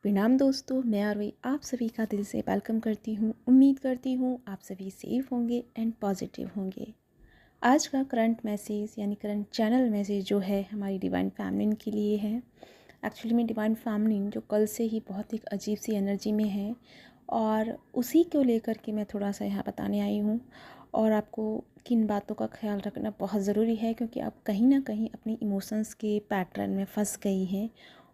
प्रणाम दोस्तों, मैं आरवी आप सभी का दिल से वेलकम करती हूँ। उम्मीद करती हूँ आप सभी सेफ होंगे एंड पॉजिटिव होंगे। आज का करंट मैसेज यानी करंट चैनल मैसेज जो है हमारी डिवाइन फैमिलीन के लिए है। एक्चुअली में डिवाइन फैमिलीन जो कल से ही बहुत एक अजीब सी एनर्जी में है और उसी को लेकर के मैं थोड़ा सा यहाँ बताने आई हूँ। और आपको किन बातों का ख्याल रखना बहुत ज़रूरी है, क्योंकि आप कहीं ना कहीं अपनी इमोशंस के पैटर्न में फंस गई हैं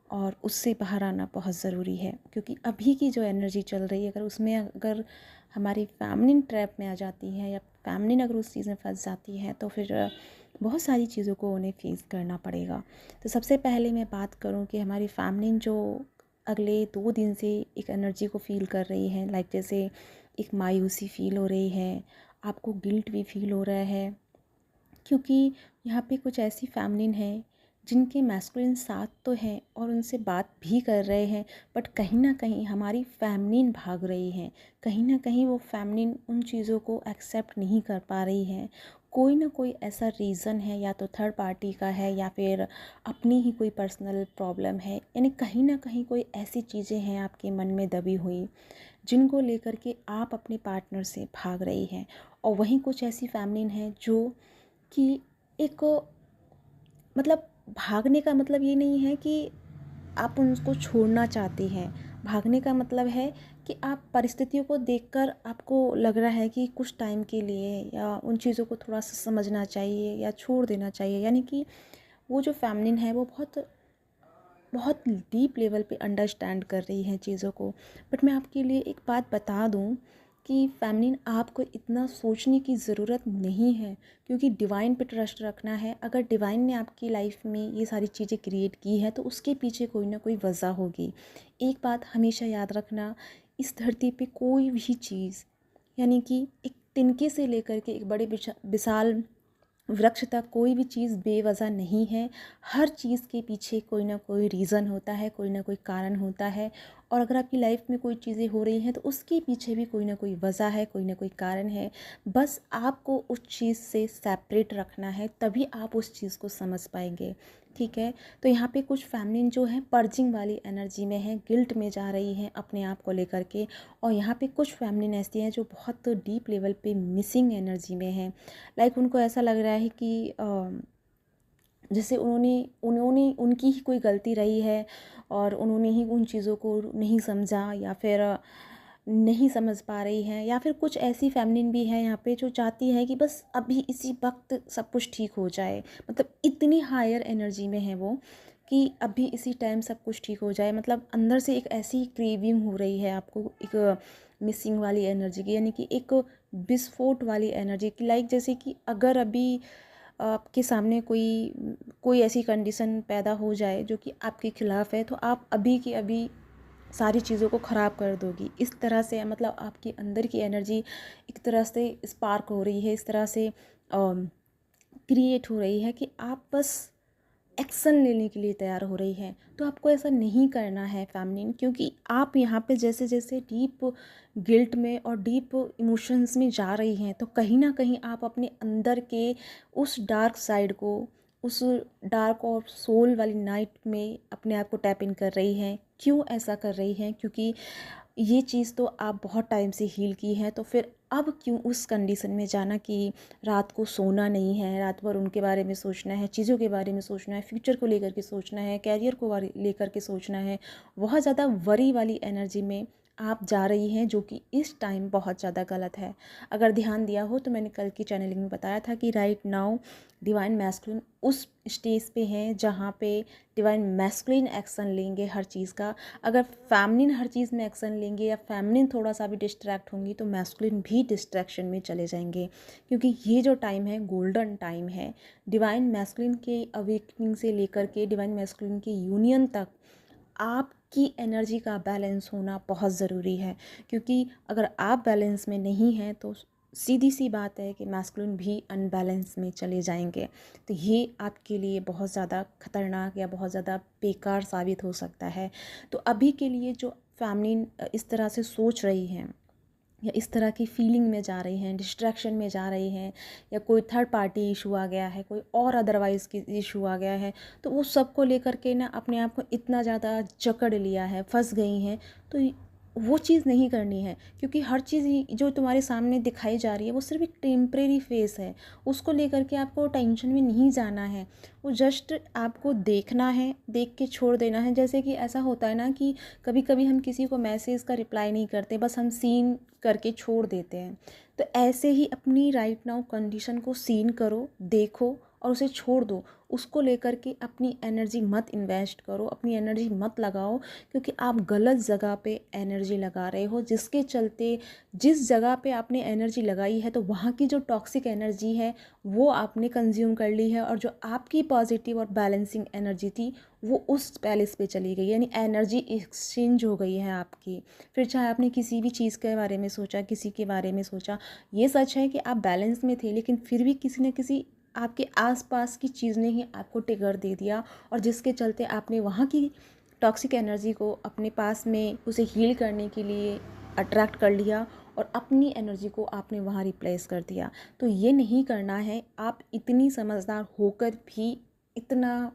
और उससे बाहर आना बहुत ज़रूरी है। क्योंकि अभी की जो एनर्जी चल रही है, अगर हमारी फैमिली ट्रैप में आ जाती है या फैमिली अगर उस चीज़ में फंस जाती है तो फिर बहुत सारी चीज़ों को उन्हें फेस करना पड़ेगा। तो सबसे पहले मैं बात करूं कि हमारी फैमिली जो अगले 2 दिन से एक एनर्जी को फील कर रही है, लाइक जैसे एक मायूसी फील हो रही है, आपको गिल्ट भी फील हो रहा है। क्योंकि यहाँ पे कुछ ऐसी फैमिलीन है जिनके मैस्कुलिन साथ तो हैं और उनसे बात भी कर रहे हैं, बट कहीं ना कहीं हमारी फैमिलीन भाग रही हैं। कहीं ना कहीं वो फैमिलीन उन चीज़ों को एक्सेप्ट नहीं कर पा रही है। कोई ना कोई ऐसा रीज़न है, या तो थर्ड पार्टी का है या फिर अपनी ही कोई पर्सनल प्रॉब्लम है। यानी कहीं ना कहीं कोई ऐसी चीज़ें हैं आपके मन में दबी हुई जिनको लेकर के आप अपने पार्टनर से भाग रही हैं। और वहीं कुछ ऐसी फैमिलीन है जो कि एक मतलब भागने का मतलब ये नहीं है कि आप उनको छोड़ना चाहते हैं। भागने का मतलब है कि आप परिस्थितियों को देखकर आपको लग रहा है कि कुछ टाइम के लिए या उन चीज़ों को थोड़ा सा समझना चाहिए या छोड़ देना चाहिए। यानी कि वो जो फैमिलीन है वो बहुत बहुत डीप लेवल पे अंडरस्टैंड कर रही हैं चीज़ों को। बट मैं आपके लिए एक बात बता दूं कि फैमिलीन आपको इतना सोचने की ज़रूरत नहीं है, क्योंकि डिवाइन पे ट्रस्ट रखना है। अगर डिवाइन ने आपकी लाइफ में ये सारी चीज़ें क्रिएट की है तो उसके पीछे कोई ना कोई वजह होगी। एक बात हमेशा याद रखना, इस धरती पे कोई भी चीज़, यानी कि एक तिनके से लेकर के एक बड़े विशाल वृक्ष तक, कोई भी चीज़ बेवजह नहीं है। हर चीज़ के पीछे कोई ना कोई रीज़न होता है, कोई ना कोई कारण होता है। और अगर आपकी लाइफ में कोई चीज़ें हो रही हैं तो उसके पीछे भी कोई ना कोई वजह है, कोई ना कोई कारण है। बस आपको उस चीज़ से सेपरेट रखना है, तभी आप उस चीज़ को समझ पाएंगे। ठीक है। तो यहाँ पे कुछ फैमिली जो है पर्जिंग वाली एनर्जी में है, गिल्ट में जा रही हैं अपने आप को लेकर के। और यहाँ पे कुछ फैमिली ऐसी हैं जो बहुत डीप लेवल पे मिसिंग एनर्जी में है। लाइक उनको ऐसा लग रहा है कि जैसे उन्होंने उन्होंने उनकी ही कोई गलती रही है और उन्होंने ही उन चीज़ों को नहीं समझा, या फिर नहीं समझ पा रही हैं। या फिर कुछ ऐसी फैमिली भी है यहाँ पे जो चाहती है कि बस अभी इसी वक्त सब कुछ ठीक हो जाए। मतलब इतनी हायर एनर्जी में है वो कि अभी इसी टाइम सब कुछ ठीक हो जाए। मतलब अंदर से एक ऐसी क्रेविंग हो रही है आपको, एक मिसिंग वाली एनर्जी की, यानी कि एक विस्फोट वाली एनर्जी की। लाइक जैसे कि अगर अभी आपके सामने कोई कोई ऐसी कंडीशन पैदा हो जाए जो कि आपके खिलाफ है, तो आप अभी की अभी सारी चीज़ों को ख़राब कर दोगी। इस तरह से मतलब आपके अंदर की एनर्जी एक तरह से स्पार्क हो रही है, इस तरह से क्रिएट हो रही है कि आप बस एक्शन लेने के लिए तैयार हो रही हैं। तो आपको ऐसा नहीं करना है फैमिलीन, क्योंकि आप यहाँ पे जैसे जैसे डीप गिल्ट में और डीप इमोशंस में जा रही हैं तो कहीं ना कहीं आप अपने अंदर के उस डार्क साइड को, उस डार्क और सोल वाली नाइट में अपने आप को टैप इन कर रही हैं। क्यों ऐसा कर रही हैं? क्योंकि ये चीज़ तो आप बहुत टाइम से हील की है, तो फिर अब क्यों उस कंडीशन में जाना कि रात को सोना नहीं है, रात भर उनके बारे में सोचना है, चीज़ों के बारे में सोचना है, फ्यूचर को लेकर के सोचना है, कैरियर को लेकर के सोचना है। बहुत ज़्यादा वरी वाली एनर्जी में आप जा रही हैं, जो कि इस टाइम बहुत ज़्यादा गलत है। अगर ध्यान दिया हो तो मैंने कल की चैनलिंग में बताया था कि राइट नाउ डिवाइन मैस्कुलिन उस स्टेज पे हैं जहाँ पे डिवाइन मैस्कुलिन एक्शन लेंगे हर चीज़ का। अगर फैमिलिन हर चीज़ में एक्शन लेंगे या फैमिलिन थोड़ा सा भी डिस्ट्रैक्ट होंगी तो मैस्कुलिन भी डिस्ट्रैक्शन में चले जाएंगे। क्योंकि ये जो टाइम है गोल्डन टाइम है। डिवाइन मैस्कुलिन के अवेकनिंग से लेकर के डिवाइन मैस्कुलिन के यूनियन तक आपकी एनर्जी का बैलेंस होना बहुत ज़रूरी है। क्योंकि अगर आप बैलेंस में नहीं हैं तो सीधी सी बात है कि मैस्कुलिन भी अनबैलेंस में चले जाएंगे। तो ये आपके लिए बहुत ज़्यादा खतरनाक या बहुत ज़्यादा बेकार साबित हो सकता है। तो अभी के लिए जो फैमिली इस तरह से सोच रही हैं या इस तरह की फीलिंग में जा रहे हैं, डिस्ट्रैक्शन में जा रहे हैं, या कोई थर्ड पार्टी इशू आ गया है, कोई और अदरवाइज़ की इशू आ गया है, तो वो सब को लेकर के ना अपने आप को इतना ज़्यादा जकड़ लिया है, फंस गई हैं। तो वो चीज़ नहीं करनी है, क्योंकि हर चीज़ जो तुम्हारे सामने दिखाई जा रही है वो सिर्फ एक टेम्परेरी फेस है। उसको लेकर के आपको टेंशन में नहीं जाना है, वो जस्ट आपको देखना है, देख के छोड़ देना है। जैसे कि ऐसा होता है ना कि कभी कभी हम किसी को मैसेज का रिप्लाई नहीं करते, बस हम सीन करके छोड़ देते हैं। तो ऐसे ही अपनी राइट नाउ कंडीशन को सीन करो, देखो और उसे छोड़ दो। उसको लेकर के अपनी एनर्जी मत इन्वेस्ट करो, अपनी एनर्जी मत लगाओ, क्योंकि आप गलत जगह पे एनर्जी लगा रहे हो, जिसके चलते जिस जगह पे आपने एनर्जी लगाई है तो वहाँ की जो टॉक्सिक एनर्जी है वो आपने कंज्यूम कर ली है, और जो आपकी पॉजिटिव और बैलेंसिंग एनर्जी थी वो उस पैलेस पे चली गई, यानी एनर्जी एक्सचेंज हो गई है आपकी। फिर चाहे आपने किसी भी चीज़ के बारे में सोचा, किसी के बारे में सोचा, ये सच है कि आप बैलेंस में थे, लेकिन फिर भी किसी न किसी आपके आसपास की चीज़ ने ही आपको ट्रिगर दे दिया, और जिसके चलते आपने वहाँ की टॉक्सिक एनर्जी को अपने पास में उसे हील करने के लिए अट्रैक्ट कर लिया, और अपनी एनर्जी को आपने वहाँ रिप्लेस कर दिया। तो ये नहीं करना है। आप इतनी समझदार होकर भी इतना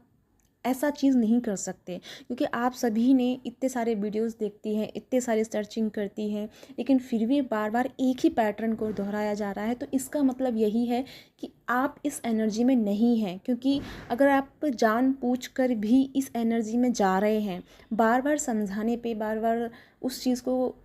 ऐसा चीज़ नहीं कर सकते, क्योंकि आप सभी ने इतने सारे वीडियोस देखती हैं, इतने सारे सर्चिंग करती हैं, लेकिन फिर भी बार बार एक ही पैटर्न को दोहराया जा रहा है। तो इसका मतलब यही है कि आप इस एनर्जी में नहीं हैं, क्योंकि अगर आप जानबूझकर भी इस एनर्जी में जा रहे हैं, बार बार समझाने पे, बार बार उस चीज़ को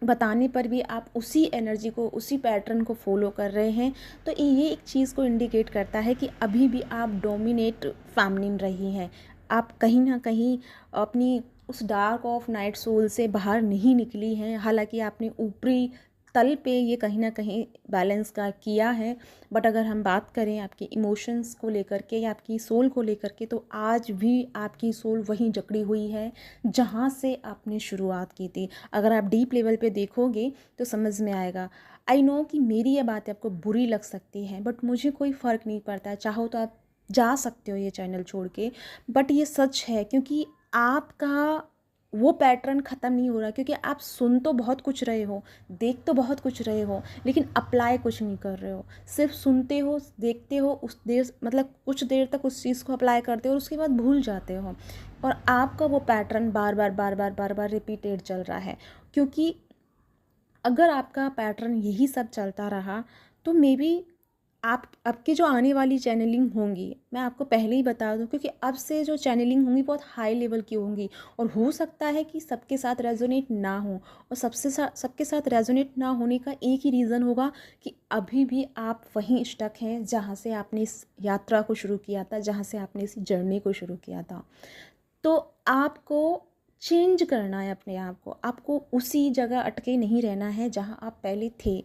बताने पर भी आप उसी एनर्जी को, उसी पैटर्न को फॉलो कर रहे हैं, तो ये एक चीज़ को इंडिकेट करता है कि अभी भी आप डोमिनेट फेमिनिन रही हैं। आप कहीं ना कहीं अपनी उस डार्क ऑफ नाइट सोल से बाहर नहीं निकली हैं। हालांकि आपने ऊपरी तल पे ये कहीं ना कहीं बैलेंस का किया है, बट अगर हम बात करें आपके इमोशंस को लेकर के या आपकी सोल को लेकर के, तो आज भी आपकी सोल वहीं जकड़ी हुई है जहाँ से आपने शुरुआत की थी। अगर आप डीप लेवल पे देखोगे तो समझ में आएगा। आई नो कि मेरी ये बातें आपको बुरी लग सकती हैं, बट मुझे कोई फ़र्क नहीं पड़ता है। चाहो तो आप जा सकते हो ये चैनल छोड़ के, बट ये सच है, क्योंकि आपका वो पैटर्न ख़त्म नहीं हो रहा, क्योंकि आप सुन तो बहुत कुछ रहे हो, देख तो बहुत कुछ रहे हो, लेकिन अप्लाई कुछ नहीं कर रहे हो। सिर्फ सुनते हो, देखते हो, उस देर मतलब कुछ देर तक उस चीज़ को अप्लाई करते हो और उसके बाद भूल जाते हो, और आपका वो पैटर्न बार बार बार बार बार बार रिपीटेड चल रहा है। क्योंकि अगर आपका पैटर्न यही सब चलता रहा तो मे बी आप आपकी जो आने वाली चैनलिंग होंगी, मैं आपको पहले ही बता दूं, क्योंकि अब से जो चैनलिंग होंगी बहुत हाई लेवल की होंगी, और हो सकता है कि सबके साथ रेजोनेट ना हो, और सबके साथ रेजोनेट ना होने का एक ही रीज़न होगा कि अभी भी आप वहीं स्टक हैं जहाँ से आपने इस यात्रा को शुरू किया था, जहाँ से आपने इस जर्नी को शुरू किया था। तो आपको चेंज करना है अपने आप को, आपको उसी जगह अटके नहीं रहना है जहाँ आप पहले थे।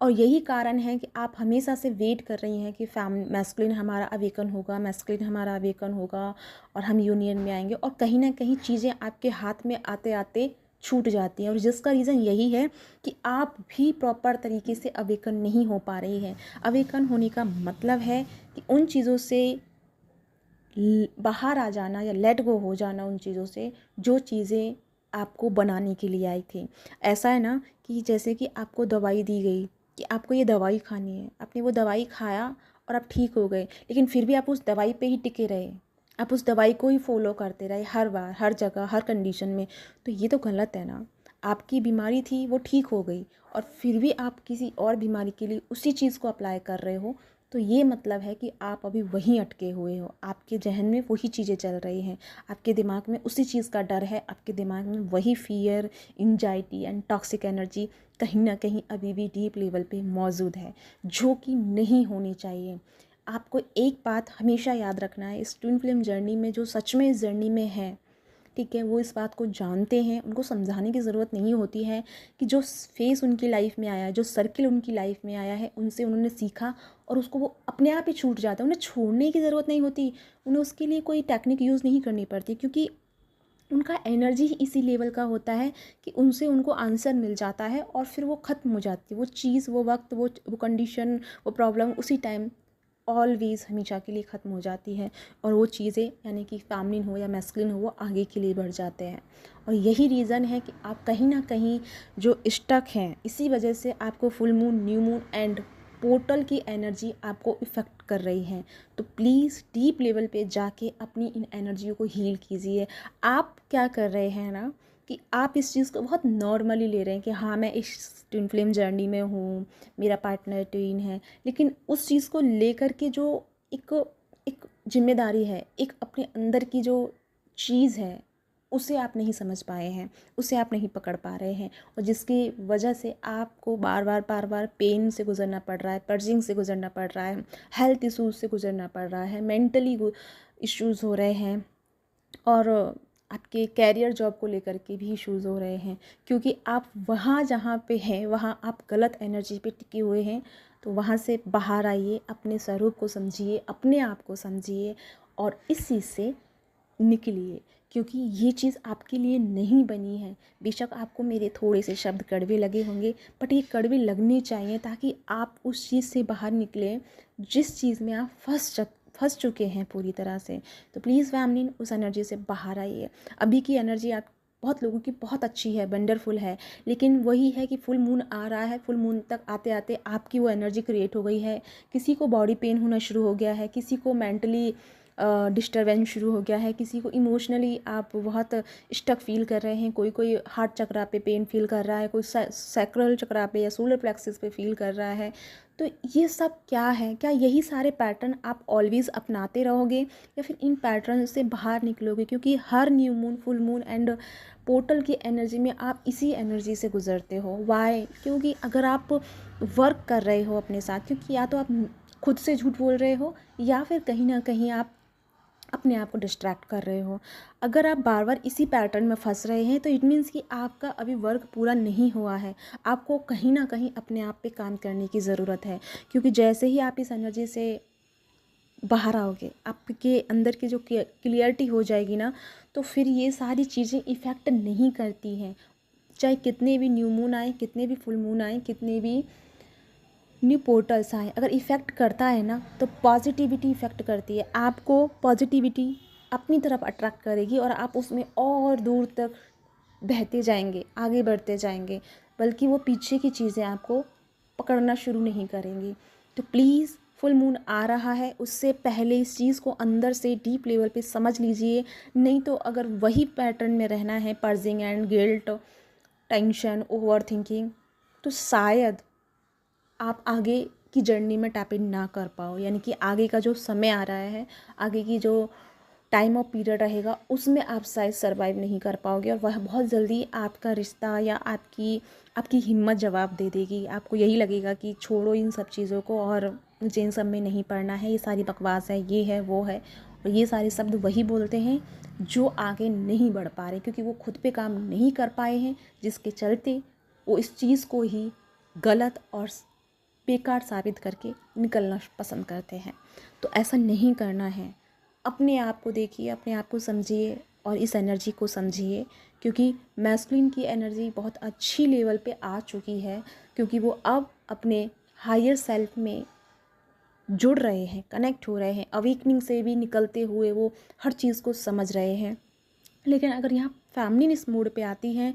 और यही कारण है कि आप हमेशा से वेट कर रही हैं कि मैस्कुलिन हमारा अवेकन होगा, मैस्कुलिन हमारा अवेकन होगा और हम यूनियन में आएंगे, और कहीं ना कहीं चीज़ें आपके हाथ में आते आते छूट जाती हैं। और जिसका रीज़न यही है कि आप भी प्रॉपर तरीके से अवेकन नहीं हो पा रही हैं। अवेकन होने का मतलब है कि उन चीज़ों से बाहर आ जाना, या लेट गो हो जाना उन चीज़ों से जो चीज़ें आपको बनाने के लिए आई थी। ऐसा है ना कि जैसे कि आपको दवाई दी गई कि आपको ये दवाई खानी है, आपने वो दवाई खाया और आप ठीक हो गए, लेकिन फिर भी आप उस दवाई पे ही टिके रहे, आप उस दवाई को ही फॉलो करते रहे हर बार, हर जगह, हर कंडीशन में। तो ये तो गलत है ना। आपकी बीमारी थी वो ठीक हो गई, और फिर भी आप किसी और बीमारी के लिए उसी चीज़ को अप्लाई कर रहे हो, तो ये मतलब है कि आप अभी वहीं अटके हुए हो। आपके जहन में वही चीज़ें चल रही हैं, आपके दिमाग में उसी चीज़ का डर है, आपके दिमाग में वही fear, anxiety and toxic energy कहीं ना कहीं अभी भी डीप लेवल पे मौजूद है, जो कि नहीं होनी चाहिए। आपको एक बात हमेशा याद रखना है, इस ट्विन फ्लेम जर्नी में जो सच में इस जर्नी में है, ठीक है, वो इस बात को जानते हैं, उनको समझाने की ज़रूरत नहीं होती है कि जो फेस उनकी लाइफ में आया है, जो सर्किल उनकी लाइफ में आया है, उनसे उन्होंने सीखा और उसको वो अपने आप ही छूट जाता है। उन्हें छोड़ने की ज़रूरत नहीं होती, उन्हें उसके लिए कोई टेक्निक यूज़ नहीं करनी पड़ती, क्योंकि उनका एनर्जी ही इसी लेवल का होता है कि उनसे उनको आंसर मिल जाता है, और फिर वो ख़त्म हो जाती है वो चीज़, वो वक्त, वो कंडीशन, वो प्रॉब्लम उसी टाइम ऑलवेज़ हमेशा के लिए ख़त्म हो जाती है और वो चीज़ें यानी कि फेमिनिन हो या मैस्कुलिन हो वो आगे के लिए बढ़ जाते हैं। और यही रीज़न है कि आप कहीं ना कहीं जो स्टक हैं, इसी वजह से आपको full moon, new moon and portal की एनर्जी आपको इफ़ेक्ट कर रही है। तो प्लीज़ डीप लेवल पे जाके अपनी इन एनर्जियों को हील कीजिए। आप क्या कर रहे हैं ना कि आप इस चीज़ को बहुत नॉर्मली ले रहे हैं कि हाँ, मैं इस ट्विन फ्लेम जर्नी में हूँ, मेरा पार्टनर ट्विन है, लेकिन उस चीज़ को लेकर के जो एक एक जिम्मेदारी है, एक अपने अंदर की जो चीज़ है, उसे आप नहीं समझ पाए हैं, उसे आप नहीं पकड़ पा रहे हैं, और जिसकी वजह से आपको बार बार पेन से गुजरना पड़ रहा है, पर्जिंग से गुजरना पड़ रहा है, हेल्थ इश्यूज से गुजरना पड़ रहा है, मेंटली इश्यूज़ हो रहे हैं, और आपके कैरियर जॉब को लेकर के भी इश्यूज़ हो रहे हैं, क्योंकि आप वहाँ जहाँ पे हैं वहाँ आप गलत एनर्जी पे टिके हुए हैं। तो वहाँ से बाहर आइए, अपने स्वरूप को समझिए, अपने आप को समझिए और इस चीज़ से निकलिए, क्योंकि ये चीज़ आपके लिए नहीं बनी है। बेशक आपको मेरे थोड़े से शब्द कड़वे लगे होंगे, बट ये कड़वे लगने चाहिए ताकि आप उस चीज़ से बाहर निकलें जिस चीज़ में आप फंस चुके हैं पूरी तरह से। तो प्लीज़ फैमिली, उस एनर्जी से बाहर आइए। अभी की एनर्जी आप बहुत लोगों की बहुत अच्छी है, वंडरफुल है, लेकिन वही है कि फुल मून आ रहा है, फुल मून तक आते आते आपकी वो एनर्जी क्रिएट हो गई है। किसी को बॉडी पेन होना शुरू हो गया है, किसी को मेंटली डिस्टर्बेंस शुरू हो गया है, किसी को इमोशनली आप बहुत स्टक फील कर रहे हैं, कोई हार्ट चक्रा पे पेन फील कर रहा है, कोई सैक्रल चक्रा पे या सोलर प्लेक्सिस पे फील कर रहा है। तो ये सब क्या है? क्या यही सारे पैटर्न आप ऑलवेज़ अपनाते रहोगे या फिर इन पैटर्न से बाहर निकलोगे? क्योंकि हर new moon, full moon and portal की एनर्जी में आप इसी एनर्जी से गुजरते हो। वाई? क्योंकि अगर आप वर्क कर रहे हो अपने साथ, क्योंकि या तो आप खुद से झूठ बोल रहे हो या फिर कहीं ना कहीं आप अपने आप को डिस्ट्रैक्ट कर रहे हो। अगर आप बार बार इसी पैटर्न में फंस रहे हैं तो इट मीन्स कि आपका अभी वर्क पूरा नहीं हुआ है। आपको कहीं ना कहीं अपने आप पे काम करने की ज़रूरत है, क्योंकि जैसे ही आप इस एनर्जी से बाहर आओगे, आपके अंदर की जो क्लियरिटी हो जाएगी ना, तो फिर ये सारी चीज़ें इफ़ेक्ट नहीं करती हैं। चाहे कितने भी न्यू मून आए, कितने भी फुल मून आए, कितने भी न्यू पोर्टल्स आए, अगर इफ़ेक्ट करता है ना तो पॉजिटिविटी इफ़ेक्ट करती है। आपको पॉजिटिविटी अपनी तरफ अट्रैक्ट करेगी और आप उसमें और दूर तक बहते जाएंगे, आगे बढ़ते जाएंगे, बल्कि वो पीछे की चीज़ें आपको पकड़ना शुरू नहीं करेंगी। तो प्लीज़, फुल मून आ रहा है, उससे पहले इस चीज़ को अंदर से डीप लेवल पे समझ लीजिए। नहीं तो अगर वही पैटर्न में रहना है, purging and guilt, tension, over thinking, तो शायद आप आगे की जर्नी में टैप इन ना कर पाओ। यानी कि आगे का जो समय आ रहा है, आगे की जो टाइम ऑफ पीरियड रहेगा, उसमें आप शायद सर्वाइव नहीं कर पाओगे और वह बहुत जल्दी आपका रिश्ता या आपकी हिम्मत जवाब दे देगी। आपको यही लगेगा कि छोड़ो इन सब चीज़ों को और मुझे इन सब में नहीं पड़ना है, ये सारी बकवास है, ये है वो है। और ये सारे शब्द वही बोलते हैं जो आगे नहीं बढ़ पा रहे, क्योंकि वो खुद पे काम नहीं कर पाए हैं, जिसके चलते वो इस चीज़ को ही गलत और बेकार साबित करके निकलना पसंद करते हैं। तो ऐसा नहीं करना है। अपने आप को देखिए, अपने आप को समझिए और इस एनर्जी को समझिए, क्योंकि मैस्कुलिन की एनर्जी बहुत अच्छी लेवल पे आ चुकी है, क्योंकि वो अब अपने हायर सेल्फ में जुड़ रहे हैं, कनेक्ट हो रहे हैं, अवेकनिंग से भी निकलते हुए वो हर चीज़ को समझ रहे हैं। लेकिन अगर यहाँ फैमिली इस मोड पे आती हैं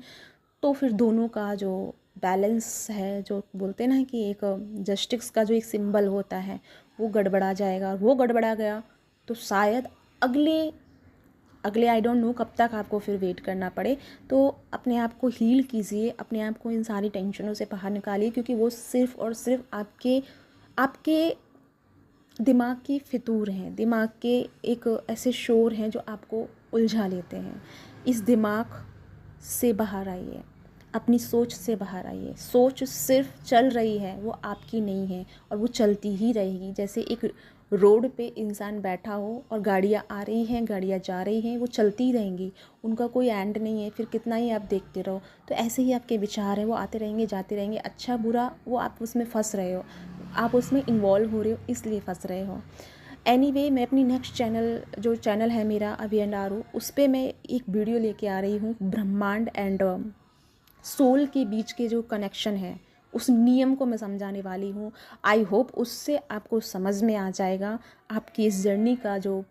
तो फिर दोनों का जो बैलेंस है, जो बोलते हैं ना कि एक जस्टिस का जो एक सिंबल होता है, वो गड़बड़ा जाएगा। और वो गड़बड़ा गया तो शायद अगले अगले आई डोंट नो कब तक आपको फिर वेट करना पड़े। तो अपने आप को हील कीजिए, अपने आप को इन सारी टेंशनों से बाहर निकालिए, क्योंकि वो सिर्फ़ और सिर्फ आपके दिमाग की फितूर हैं, दिमाग के एक ऐसे शोर हैं जो आपको उलझा लेते हैं। इस दिमाग से बाहर आइए, अपनी सोच से बाहर आइए। सोच सिर्फ चल रही है, वो आपकी नहीं है और वो चलती ही रहेगी। जैसे एक रोड पे इंसान बैठा हो और गाड़ियाँ आ रही हैं, गाड़ियाँ जा रही हैं, वो चलती ही रहेंगी, उनका कोई एंड नहीं है, फिर कितना ही आप देखते रहो। तो ऐसे ही आपके विचार हैं, वो आते रहेंगे, जाते रहेंगे, अच्छा बुरा, वो आप उसमें फंस रहे हो, आप उसमें इन्वॉल्व हो रहे हो, इसलिए फंस रहे हो। एनीवे, मैं अपनी नेक्स्ट जो चैनल है मेरा अभी एंड आरू, उस पर मैं एक वीडियो लेके आ रही हूँ, ब्रह्मांड एंड सोल के बीच के जो कनेक्शन है उस नियम को मैं समझाने वाली हूँ। आई होप उससे आपको समझ में आ जाएगा, आपकी इस जर्नी का जो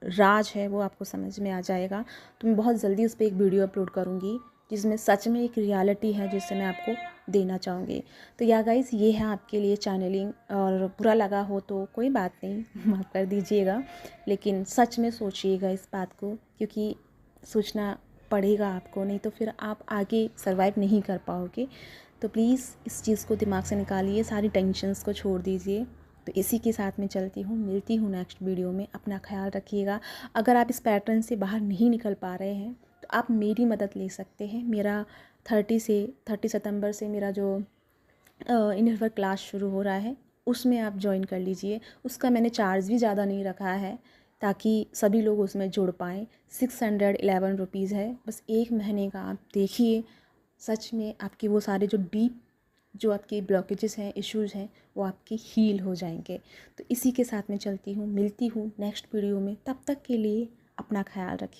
राज है वो आपको समझ में आ जाएगा। तो मैं बहुत जल्दी उस पर एक वीडियो अपलोड करूँगी जिसमें सच में एक रियलिटी है जिससे मैं आपको देना चाहूँगी। तो या गाइस, ये है आपके लिए चैनलिंग, और बुरा लगा हो तो कोई बात नहीं, माफ़ कर दीजिएगा, लेकिन सच में सोचिएगा इस बात को, क्योंकि सोचना पड़ेगा आपको, नहीं तो फिर आप आगे सर्वाइव नहीं कर पाओगे। तो प्लीज़ इस चीज़ को दिमाग से निकालिए, सारी टेंशन्स को छोड़ दीजिए। तो इसी के साथ मैं चलती हूँ, मिलती हूँ नेक्स्ट वीडियो में। अपना ख्याल रखिएगा। अगर आप इस पैटर्न से बाहर नहीं निकल पा रहे हैं तो आप मेरी मदद ले सकते हैं। मेरा 30 सितंबर से मेरा जो इनर वर्क क्लास शुरू हो रहा है, उसमें आप ज्वाइन कर लीजिए। उसका मैंने चार्ज भी ज़्यादा नहीं रखा है ताकि सभी लोग उसमें जुड़ पाएँ। 611 रुपीज़ है, बस 1 महीने का। आप देखिए, सच में आपके वो सारे जो आपके ब्लॉकेजेस हैं, इश्यूज़ हैं, वो आपके हील हो जाएंगे। तो इसी के साथ मैं चलती हूँ, मिलती हूँ नेक्स्ट वीडियो में। तब तक के लिए अपना ख्याल रखिए।